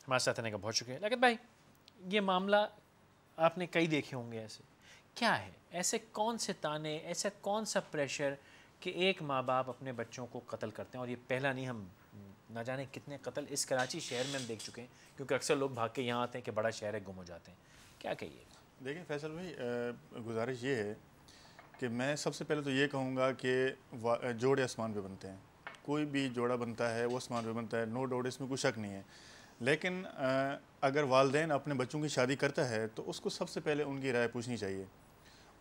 ہمارے ساتھ آنے کا بہت شکریہ. لیاقت بھائی یہ معاملہ آپ نے کئی دیکھے ہوں گے ایسے. کیا ہے ایسے کون سے تانے, ایسا کون سا پریشر کہ ایک ماں باپ اپنے بچوں کو قتل کرتے ہیں؟ اور یہ پہلا نہیں, ہم نہ جانے کتنے قتل اس کراچی شہر میں ہم دیکھ چکے ہیں, کیونکہ اکثر لوگ بھاگ کے یہاں آتے ہیں کہ بڑا شہر ہے, گم ہو جاتے ہیں. کیا کہیے گا؟ دیکھیں فیصل بھائی, گزارش یہ ہے کہ میں سب سے پہلے تو یہ کہوں گا کہ جوڑے آسمان پہ بنتے ہیں. کوئی بھی جوڑا بنتا ہے وہ آسمان پہ بنتا ہے, نو ڈاؤٹ, اس میں کوئی شک نہیں ہے. لیکن اگر والدین اپنے بچوں کی شادی کرتا ہے تو اس کو سب سے پہلے ان کی رائے پوچھنی چاہیے.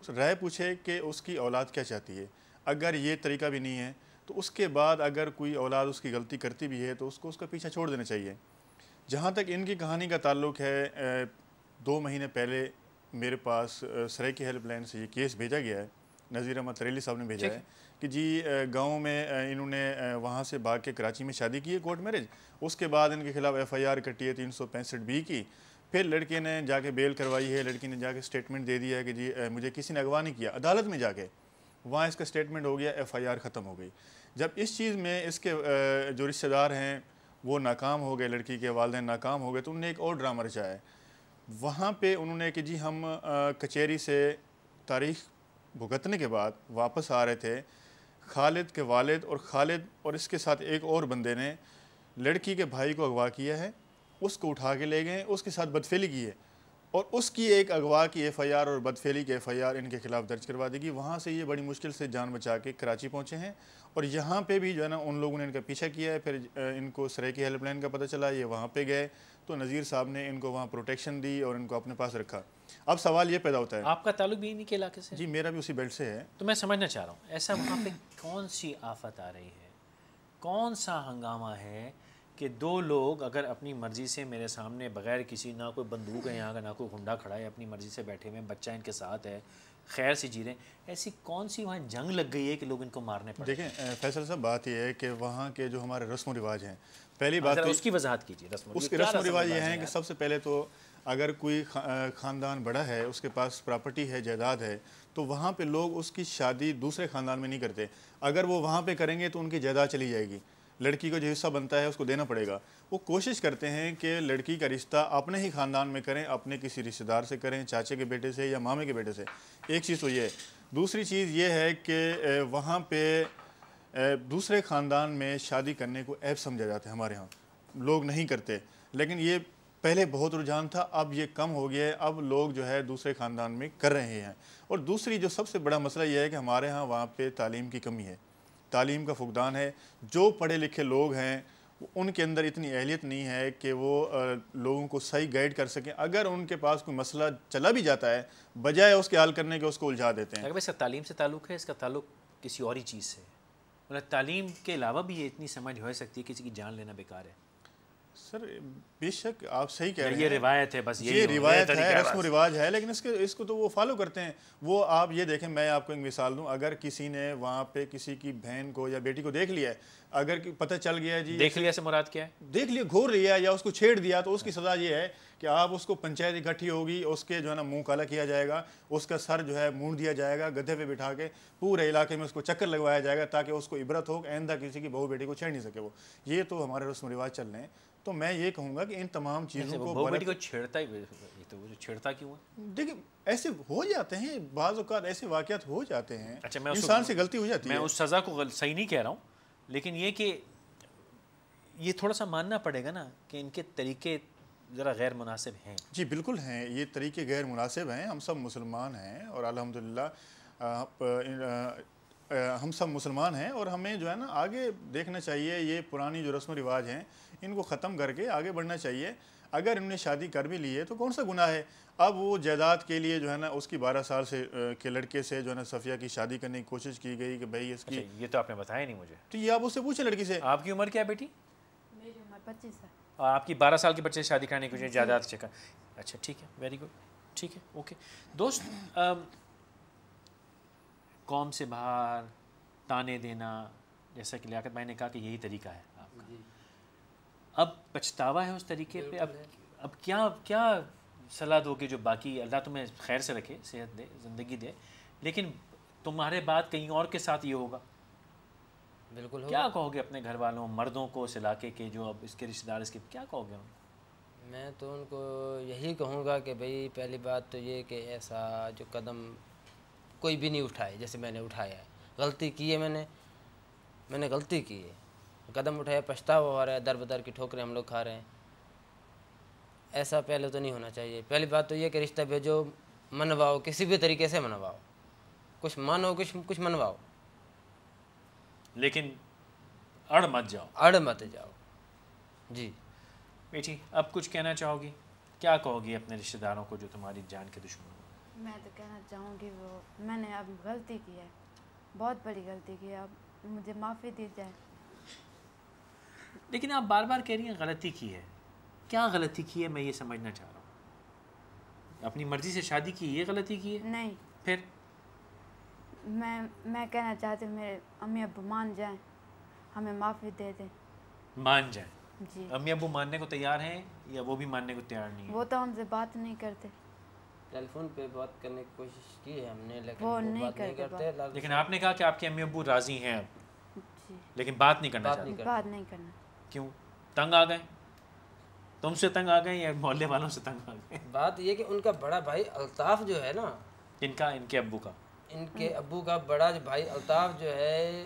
رائے پوچھے کہ اس کی اولاد کیا چاہتی ہے. اگر یہ طریقہ بھی نہیں ہے تو اس کے بعد اگر کوئی اولاد اس کی غلطی کرتی بھی ہے تو اس کو اس کا پیچھا چھوڑ دینا چاہیے. جہاں تک ان کی کہانی کا تعلق ہے, 2 مہینے پہلے میرے پاس سرائیکی ہیلپ لائن سے یہ کیس بھیجا گیا ہے, نذیر احمد تریلی صاحب نے بھیجا ہے کہ جی گاؤں میں انہوں نے وہاں سے بھاگ کے کراچی میں شادی کی ہے, کورٹ میرج. اس کے بعد ان کے خلاف FIR کٹی ہے 365B کی. پھر لڑکے نے جا کے بیل کروائی ہے, لڑکی نے جا کے اسٹیٹمنٹ دے دیا ہے کہ جی مجھے کسی نے اغوا نہیں کیا. عدالت میں جا کے وہاں اس کا اسٹیٹمنٹ ہو گیا, FIR ختم ہو گئی. جب اس چیز میں اس کے جو رشتہ دار ہیں وہ ناکام ہو گئے, لڑکی کے والدین ناکام ہو گئے, تو انہوں نے ایک اور ڈرامہ رچایا ہے. وہاں پہ انہوں نے کہ جی ہم کچہری سے تاریخ بھگتنے کے بعد واپس آ رہے تھے. خالد کے والد اور خالد اور اس کے ساتھ ایک اور بندے نے لڑکی کے بھائی کو اغوا کیا ہے, اس کو اٹھا کے لے گئے, اس کے ساتھ بدفعلی کی ہے, اور اس کی ایک اغوا کی FIR اور بدفعلی کی FIR ان کے خلاف درج کروا دی گئی. وہاں سے یہ بڑی مشکل سے جان بچا کے کراچی پہنچے ہیں, اور یہاں پہ بھی جو ہے نا ان لوگوں نے ان کا پیچھا کیا ہے. پھر ان کو سرائیکی ہیلپ لائن کا پتہ چلا, یہ وہاں پہ گئے تو نذیر صاحب نے ان کو وہاں پروٹیکشن دی اور ان کو اپنے پاس رکھا. اب سوال یہ پیدا ہوتا ہے, آپ کا تعلق بھی انہیں کے علاقے سے؟ جی میرا بھی اسی بیلٹ سے ہے. تو میں سمجھنا چاہ رہا ہوں ایسا وہاں پہ کون سی آفت آ رہی ہے, کون سا ہنگامہ ہے کہ 2 لوگ اگر اپنی مرضی سے میرے سامنے بغیر کسی, نہ کوئی بندوق ہے یہاں کا, نہ کوئی گنڈا کھڑا ہے, اپنی مرضی سے بیٹھے ہوئے ہیں, بچہ ان کے ساتھ ہے, خیر سے جی رہے ہیں, ایسی کون سی وہاں جنگ لگ گئی ہے کہ لوگ ان کو مارنے پڑے؟ دیکھیں فیصل صاحب, بات یہ ہے کہ وہاں کے جو ہمارے رسم و رواج ہیں, پہلی بات تو اس کی وضاحت کیجیے. اس کے رسم و رواج یہ ہیں کہ سب سے پہلے تو اگر کوئی خاندان بڑا ہے, اس کے پاس پراپرٹی ہے, جائیداد ہے, تو وہاں پہ لوگ اس کی شادی دوسرے خاندان میں نہیں کرتے. اگر وہ وہاں پہ کریں گے تو ان کی جائیداد چلی جائے گی, لڑکی کو جو حصہ بنتا ہے اس کو دینا پڑے گا. وہ کوشش کرتے ہیں کہ لڑکی کا رشتہ اپنے ہی خاندان میں کریں, اپنے کسی رشتہ دار سے کریں, چاچے کے بیٹے سے یا مامے کے بیٹے سے. ایک چیز تو یہ ہے. دوسری چیز یہ ہے کہ وہاں پہ دوسرے خاندان میں شادی کرنے کو عیب سمجھا جاتا ہے. ہمارے ہاں لوگ نہیں کرتے, لیکن یہ پہلے بہت رجحان تھا, اب یہ کم ہو گیا ہے. اب لوگ جو ہے دوسرے خاندان میں کر رہے ہیں. اور دوسری جو سب سے بڑا مسئلہ یہ ہے کہ ہمارے ہاں وہاں پہ تعلیم کی کمی ہے, تعلیم کا فقدان ہے. جو پڑھے لکھے لوگ ہیں ان کے اندر اتنی اہلیت نہیں ہے کہ وہ لوگوں کو صحیح گائیڈ کر سکیں. اگر ان کے پاس کوئی مسئلہ چلا بھی جاتا ہے, بجائے اس کے حل کرنے کے اس کو الجھا دیتے ہیں. اگر اس کا تعلیم سے تعلق ہے, اس کا تعلق کسی اور ہی چیز سے ہے. مطلب تعلیم کے علاوہ بھی یہ اتنی سمجھ ہو سکتی ہے کسی کی جان لینا بیکار ہے. سر بے شک آپ صحیح کہہ رہے ہیں, یہ روایت ہے, بس یہ روایت ہے, رسم و رواج ہے, لیکن اس کو تو وہ فالو کرتے ہیں. وہ آپ یہ دیکھیں, میں آپ کو ایک مثال دوں. اگر کسی نے وہاں پہ کسی کی بہن کو یا بیٹی کو دیکھ لیا ہے, اگر پتہ چل گیا جی دیکھ لیا سے مراد کیا ہے؟ دیکھ لیا, گھور لیا یا اس کو چھیڑ دیا, تو اس کی سزا یہ ہے کہ آپ اس کو پنچایت اکٹھی ہوگی, اس کے جو ہے نا منہ کالا کیا جائے گا, اس کا سر جو ہے مونڈ دیا جائے گا, گدھے پہ بٹھا کے پورے علاقے میں اس کو چکر لگوایا جائے گا تاکہ اس کو عبرت ہو, آئندہ کسی کی بہو بیٹی کو چھیڑ نہیں سکے وہ. یہ تو ہمارے رسم و رواج چل رہے ہیں. تو میں یہ کہوں گا کہ ان تمام چیزوں کو بہو بیٹی کو چھیڑتا ہی, تو وہ چھیڑتا کیوں ہے؟ دیکھیں ایسے ہو جاتے ہیں, بعض اوقات ایسے واقعات ہو جاتے ہیں, اچھا, انسان سے غلطی ہو جاتی ہے. میں اس سزا کو صحیح نہیں کہہ رہا ہوں, لیکن یہ کہ یہ تھوڑا سا ماننا پڑے گا نا کہ ان کے طریقے ذرا غیر مناسب ہیں. جی بالکل ہیں, یہ طریقے غیر مناسب ہیں. ہم سب مسلمان ہیں اور الحمدللہ ہم سب مسلمان ہیں, اور ہمیں جو ہے نا آگے دیکھنا چاہیے. یہ پرانی جو رسم و رواج ہیں ان کو ختم کر کے آگے بڑھنا چاہیے. اگر انہوں نے شادی کر بھی لی ہے تو کون سا گناہ ہے؟ اب وہ جائیداد کے لیے جو ہے نا اس کی 12 سال سے کے لڑکے سے جو ہے نا صفیہ کی شادی کرنے کی کوشش کی گئی کہ بھائی اس کی. یہ تو آپ نے بتایا نہیں مجھے. تو یہ آپ اس سے پوچھیں لڑکی سے. آپ کی عمر کیا ہے بیٹی؟ میری عمر 25 ہے. اور آپ کی 12 سال کے بچے سے شادی کرنے کی کوشش, جائیداد چکر. اچھا ٹھیک ہے, ویری گڈ, ٹھیک ہے, اوکے. دوست, قوم سے باہر تانے دینا, جیسا کہ لیاقت بھائی نے کہا کہ یہی طریقہ ہے آپ کا. اب پچھتاوا ہے اس طریقے پہ. اب کیا صلاح دو گے جو باقی, اللہ تمہیں خیر سے رکھے, صحت دے, زندگی دے, لیکن تمہارے بعد کہیں اور کے ساتھ یہ ہوگا, بالکل کیا کہو گے اپنے گھر والوں, مردوں کو اس علاقے کے جو اب اس کے رشتہ دار, اس کے کیا کہو گے؟ میں تو ان کو یہی کہوں گا کہ بھئی پہلی بات تو یہ کہ ایسا جو قدم کوئی بھی نہیں اٹھائے جیسے میں نے اٹھایا ہے. غلطی کی ہے میں نے غلطی کی ہے, قدم اٹھایا, پچھتاوا ہو رہا ہے, در بدر کی ٹھوکریں ہم لوگ کھا رہے ہیں. ایسا پہلے تو نہیں ہونا چاہیے. پہلی بات تو یہ کہ رشتہ بھیجو, منواؤ, کسی بھی طریقے سے منواؤ, کچھ مانو کچھ منواؤ, لیکن اڑ مت جاؤ. اڑ مت جاؤ. جی بیٹی اب کچھ کہنا چاہو گی؟ کیا کہو گی اپنے رشتہ داروں کو جو تمہاری جان کے دشمن ہیں؟ میں تو کہنا چاہوں گی میں نے اب غلطی کی ہے, بہت بڑی غلطی کی ہے, اب مجھے معافی دی جائے. لیکن آپ بار بار کہہ رہی ہیں غلطی کی ہے. کیا غلطی کی ہے میں یہ سمجھنا چاہ رہا ہوں. اپنی مرضی سے شادی کی, یہ غلطی کی ہے؟ نہیں, پھر میں کہنا چاہتی ہوں میرے امی ابو مان جائیں, ہمیں معافی دے دیں. مان جائیں. جی, امی ابو ماننے کو تیار ہیں یا وہ بھی ماننے کو تیار نہیں ہیں؟ وہ تو ہم سے بات نہیں کرتے. ٹیلی فون پہ بات کرنے کی کوشش کی ہے ہم نے, لیکن وہ وہ نہیں بات نہیں کرتے کرتے. لیکن آپ نے کہا کہ آپ کے امی ابو راضی ہیں اب, جی, لیکن بات نہیں کرنا بات چاہتے. نہیں کرتے. بات نہیں کرنا. کیوں؟ تنگ آ گئے؟ تم سے تنگ آ گئے یا محلے والوں سے تنگ آ گئے؟ بات یہ کہ ان کا بڑا بھائی الطاف جو ہے نا, ان کا, ان کے ابو کا, ان کے ابو کا بڑا بھائی الطاف جو ہے,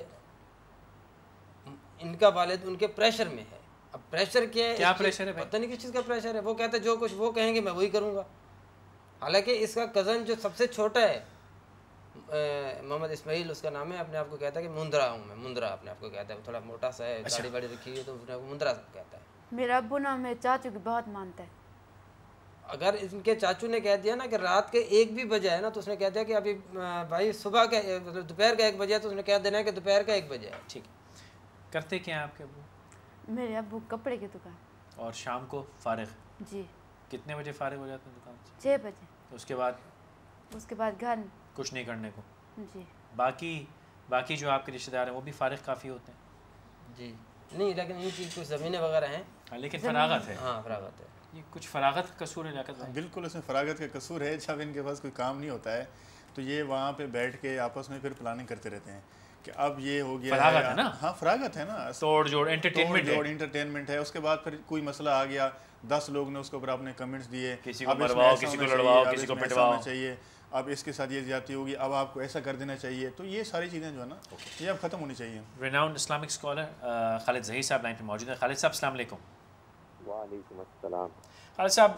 ان کا والد ان کے پریشر میں ہے. اب پریشر کیا ہے؟ کیا پریشر ہے بھائی؟ پتہ نہیں کس چیز کا پریشر ہے. وہ کہتے ہیں جو کچھ وہ کہیں گے میں وہی کروں گا. حالانکہ اس کا کزن جو سب سے چھوٹا ہے, محمد اسماعیل اس کا نام ہے, اپنے آپ کو کہتا ہے کہ مندرا ہوں میں, مندرا اپنے آپ کو کہتا ہے. وہ تھوڑا موٹا سا ہے, داڑھی باڑھی رکھی ہے, تو مندرا کہتا ہے. میرا ابو نا میرے چاچو کی بہت مانتا ہے. اگر ان کے چاچو نے کہہ دیا نا کہ رات کے 1 بھی بجے ہے نا, تو اس نے کہہ دیا کہ ابھی بھائی صبح کا دوپہر کا 1 بجے ہے, تو اس نے کہہ دینا ہے کہ دوپہر کا 1 بجے ہے. ٹھیک ہے. کرتے کیا ہیں آپ کے ابو؟ میرے ابو کپڑے کی دکان. اور شام کو فارغ؟ جی, کتنے بجے فارغ ہو جاتے ہیں دکان سے؟ 6 بجے. اس کے بعد اس کے بعد گھر. کچھ نہیں کرنے کو؟ جی, باقی جو آپ کے رشتہ دار ہیں وہ بھی فارغ کافی ہوتے ہیں؟ جی نہیں, لیکن ان کی کچھ زمینیں وغیرہ ہیں. ہاں, لیکن فراغت ہے. ہاں فراغت ہے. یہ کچھ فراغت کا قصور ہے لیاقت بھائی؟ بالکل اس میں فراغت کا قصور ہے. جب ان کے پاس کوئی کام نہیں ہوتا ہے تو یہ وہاں پہ بیٹھ کے آپس میں پھر پلاننگ کرتے رہتے ہیں کہ اب یہ ہو گیا فراغت ہے نا. ہاں فراغت ہے نا, توڑ جوڑ انٹرٹینمنٹ ہے. اس کے بعد پھر کوئی مسئلہ آ گیا, 10 لوگ نے اس کے اوپر اپنے کمنٹس دیے, کسی کو اب اس میں مرواؤ, ایسا کسی کو ہونا لڑواؤ, چاہیے, اب کسی اس کو میں ایسا پٹواؤ. ہونا چاہیے, اب اس کے ساتھ یہ زیادتی ہوگی, اب آپ کو ایسا کر دینا چاہیے. تو یہ ساری چیزیں جو ہے نا یہ اب ختم ہونی چاہیے. ریناؤنڈ اسلامک اسکالر خالد ظہیر صاحب لائن پہ موجود ہیں. خالد صاحب السلام علیکم. وعلیکم السلام. خالد صاحب,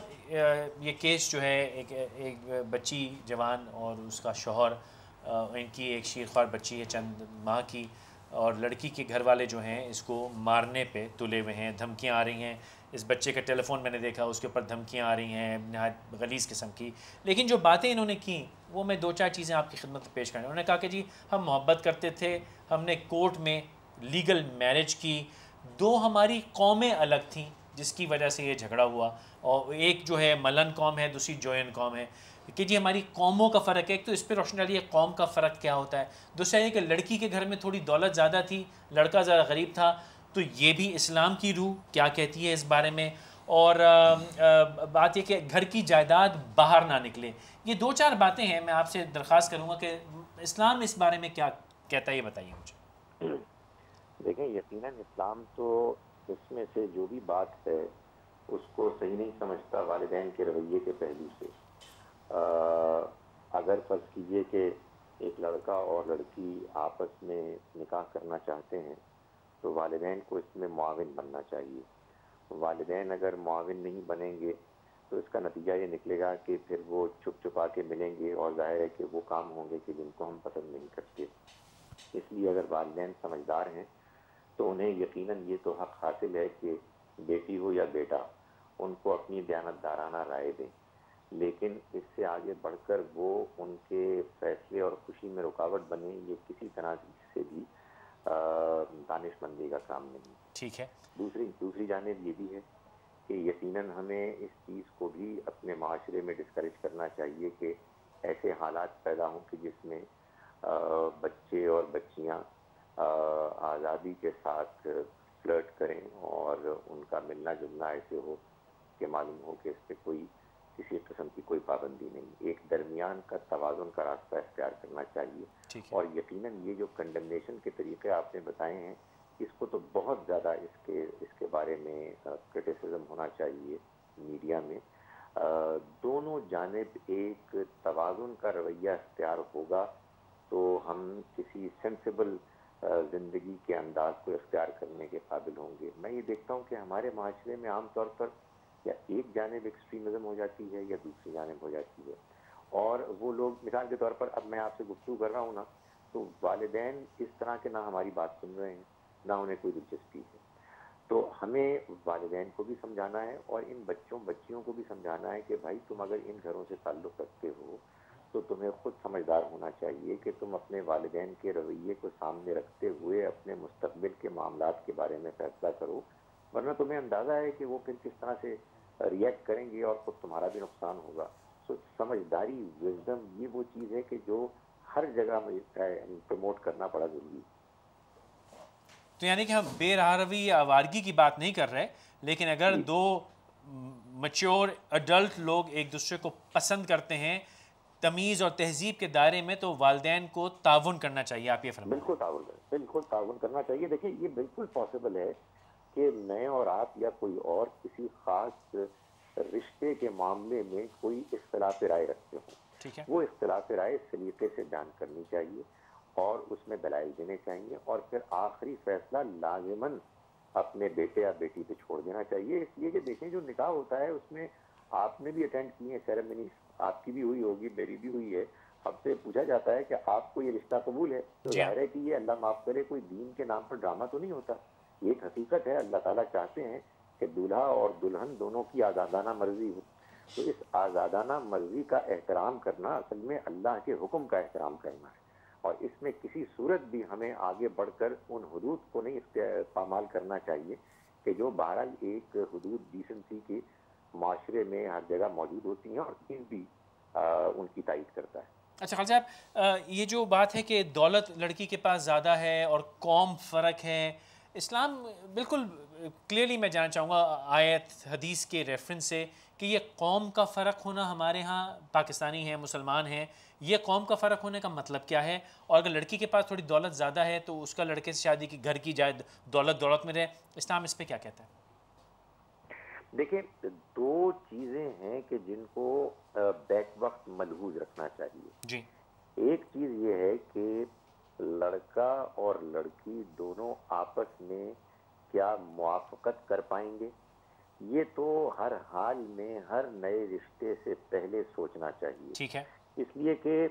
یہ کیس جو ہے ایک بچی جوان اور اس کا شوہر, ان کی ایک شیرخوار بچی ہے چند ماہ کی, اور لڑکی کے گھر والے جو ہیں اس کو مارنے پہ تلے ہوئے ہیں. دھمکیاں آ رہی ہیں. اس بچے کا ٹیلی فون میں نے دیکھا, اس کے اوپر دھمکیاں آ رہی ہیں نہایت غلیظ قسم کی. لیکن جو باتیں انہوں نے کیں وہ میں 2-4 چیزیں آپ کی خدمت میں پیش کریں. انہوں نے کہا کہ جی ہم محبت کرتے تھے, ہم نے کورٹ میں لیگل میرج کی, 2 ہماری قومیں الگ تھیں جس کی وجہ سے یہ جھگڑا ہوا, اور ایک جو ہے ملن قوم ہے, دوسری جوین قوم ہے, کہ جی ہماری قوموں کا فرق ہے. ایک تو اس پہ روشنی ڈالیے قوم کا فرق کیا ہوتا ہے. دوسرا یہ کہ لڑکی کے گھر میں تھوڑی دولت زیادہ تھی, لڑکا ذرا غریب تھا, تو یہ بھی اسلام کی روح کیا کہتی ہے اس بارے میں. اور بات یہ کہ گھر کی جائیداد باہر نہ نکلے. یہ 2-4 باتیں ہیں, میں آپ سے درخواست کروں گا کہ اسلام اس بارے میں کیا کہتا ہے, یہ بتائیے مجھے. دیکھیں, یقیناً اسلام تو اس میں سے جو بھی بات ہے اس کو صحیح نہیں سمجھتا والدین کے رویے کے پہلو سے. اگر فرض کیجئے کہ ایک لڑکا اور لڑکی آپس میں نکاح کرنا چاہتے ہیں تو والدین کو اس میں معاون بننا چاہیے. والدین اگر معاون نہیں بنیں گے تو اس کا نتیجہ یہ نکلے گا کہ پھر وہ چھپ چھپا کے ملیں گے, اور ظاہر ہے کہ وہ کام ہوں گے کہ جن کو ہم پسند نہیں کرتے. اس لیے اگر والدین سمجھدار ہیں تو انہیں یقیناً یہ تو حق حاصل ہے کہ بیٹی ہو یا بیٹا ان کو اپنی دیانتدارانہ رائے دیں, لیکن اس سے آگے بڑھ کر وہ ان کے فیصلے اور خوشی میں رکاوٹ بنے, یہ کسی طرح سے بھی دانش مندی کا کام نہیں. ٹھیک ہے. دوسری جانب یہ بھی ہے کہ یقیناً ہمیں اس چیز کو بھی اپنے معاشرے میں ڈسکریج کرنا چاہیے کہ ایسے حالات پیدا ہوں کہ جس میں بچے اور بچیاں آزادی کے ساتھ فلرٹ کریں, اور ان کا ملنا جلنا ایسے ہو کہ معلوم ہو کہ اس پہ کسی قسم کی کوئی پابندی نہیں. ایک درمیان کا توازن کا راستہ اختیار کرنا چاہیے. اور یقیناً یہ جو کنڈمنیشن کے طریقے آپ نے بتائے ہیں, اس کو تو بہت زیادہ اس کے بارے میں کرٹیسزم ہونا چاہیے. میڈیا میں دونوں جانب ایک توازن کا رویہ اختیار ہوگا تو ہم کسی سینسیبل زندگی کے انداز کو اختیار کرنے کے قابل ہوں گے. میں یہ دیکھتا ہوں کہ ہمارے معاشرے میں عام طور پر یا ایک جانب ایکسٹریمزم ہو جاتی ہے یا دوسری جانب ہو جاتی ہے, اور وہ لوگ مثال کے طور پر اب میں آپ سے گفتگو کر رہا ہوں نا, تو والدین اس طرح کے نہ ہماری بات سن رہے ہیں نہ انہیں کوئی دلچسپی ہے. تو ہمیں والدین کو بھی سمجھانا ہے اور ان بچیوں کو بھی سمجھانا ہے کہ بھائی تم اگر ان گھروں سے تعلق رکھتے ہو تو تمہیں خود سمجھدار ہونا چاہیے کہ تم اپنے والدین کے رویے کو سامنے رکھتے ہوئے اپنے مستقبل کے معاملات کے بارے میں فیصلہ کرو, ورنہ تمہیں اندازہ ہے کہ وہ پھر کس طرح سے ریئیکٹ کریں گے اور خود تمہارا بھی نقصان ہوگا. سو سمجھداری, وزڈم, یہ وہ چیز ہے کہ جو ہر جگہ پروموٹ کرنا بڑا ضروری ہے. تو یعنی کہ ہم بے راہ روی یا آوارگی کی بات نہیں کر رہے, لیکن اگر دو میچور اڈلٹ لوگ ایک دوسرے کو پسند کرتے ہیں تمیز اور تہذیب کے دائرے میں, تو والدین کو تعاون کرنا چاہیے, آپ یہ فرمائیں. بالکل تعاون کرنا چاہیے. دیکھیں یہ بالکل پاسبل ہے کہ میں اور آپ یا کوئی اور کسی خاص رشتے کے معاملے میں کوئی اختلاف رائے رکھتے ہوں. ٹھیک ہے, وہ اختلاف رائے سلیقے سے بیان کرنی چاہیے اور اس میں دلائل دینے چاہیے, اور پھر آخری فیصلہ لازماً اپنے بیٹے یا بیٹی پہ چھوڑ دینا چاہیے. اس لیے کہ دیکھیں جو نکاح ہوتا ہے اس میں آپ نے بھی اٹینڈ کی ہیں سیریمنی, آپ کی بھی ہوئی ہوگی, میری بھی ہوئی ہے. ہم سے پوچھا جاتا ہے کہ آپ کو یہ رشتہ قبول ہے, تو ظاہر ہے کہ یہ اللہ معاف کرے کوئی دین کے نام پر ڈرامہ تو نہیں ہوتا. یہ ایک حقیقت ہے, اللہ تعالیٰ چاہتے ہیں کہ دولہا اور دلہن دونوں کی آزادانہ مرضی ہو. تو اس آزادانہ مرضی کا احترام کرنا اصل میں اللہ کے حکم کا احترام کرنا ہے, اور اس میں کسی صورت بھی ہمیں آگے بڑھ کر ان حدود کو نہیں پامال کرنا چاہیے کہ جو بہرحال ایک حدود ڈیسنسی کے معاشرے میں ہر جگہ موجود ہوتی ہیں, اور دین بھی ان کی تائید کرتا ہے. اچھا خالد صاحب, یہ جو بات ہے کہ دولت لڑکی کے پاس زیادہ ہے اور قوم فرق ہے, اسلام بالکل کلیئرلی میں جاننا چاہوں گا آیت حدیث کے ریفرنس سے کہ یہ قوم کا فرق ہونا, ہمارے ہاں پاکستانی ہیں, مسلمان ہیں, یہ قوم کا فرق ہونے کا مطلب کیا ہے؟ اور اگر لڑکی کے پاس تھوڑی دولت زیادہ ہے تو اس کا لڑکے سے شادی کی, گھر کی جائے, دولت میں رہے, اسلام اس پہ کیا کہتا ہے؟ دیکھیں دو چیزیں ہیں کہ جن کو بیک وقت ملحوظ رکھنا چاہیے. جی, ایک چیز یہ ہے کہ لڑکا اور لڑکی دونوں آپس میں کیا موافقت کر پائیں گے, یہ تو ہر حال میں ہر نئے رشتے سے پہلے سوچنا چاہیے. ٹھیک ہے, اس لیے کہ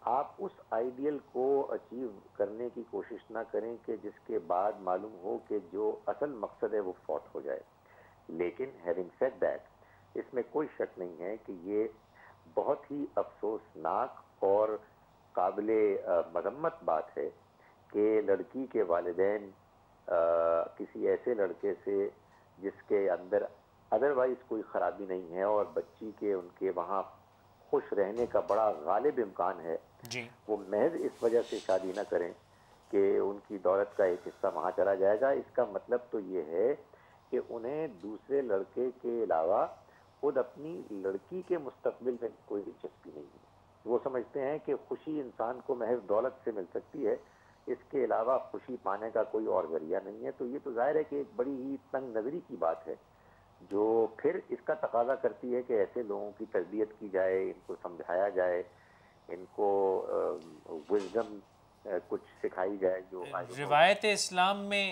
آپ اس آئیڈیل کو اچیو کرنے کی کوشش نہ کریں کہ جس کے بعد معلوم ہو کہ جو اصل مقصد ہے وہ فوت ہو جائے. لیکن ہیونگ سیڈ دیٹ, اس میں کوئی شک نہیں ہے کہ یہ بہت ہی افسوسناک اور قابل مذمت بات ہے کہ لڑکی کے والدین کسی ایسے لڑکے سے جس کے اندر ادروائز کوئی خرابی نہیں ہے اور بچی کے ان کے وہاں خوش رہنے کا بڑا غالب امکان ہے, جی, وہ محض اس وجہ سے شادی نہ کریں کہ ان کی دولت کا ایک حصہ وہاں چلا جائے گا. اس کا مطلب تو یہ ہے کہ انہیں دوسرے لڑکے کے علاوہ خود اپنی لڑکی کے مستقبل میں کوئی دلچسپی نہیں ہے. وہ سمجھتے ہیں کہ خوشی انسان کو محض دولت سے مل سکتی ہے, اس کے علاوہ خوشی پانے کا کوئی اور ذریعہ نہیں ہے. تو یہ تو ظاہر ہے کہ ایک بڑی ہی تنگ نظری کی بات ہے جو پھر اس کا تقاضا کرتی ہے کہ ایسے لوگوں کی تربیت کی جائے, ان کو سمجھایا جائے, ان کو وزڈم کچھ سکھائی جائے. جو روایت اسلام میں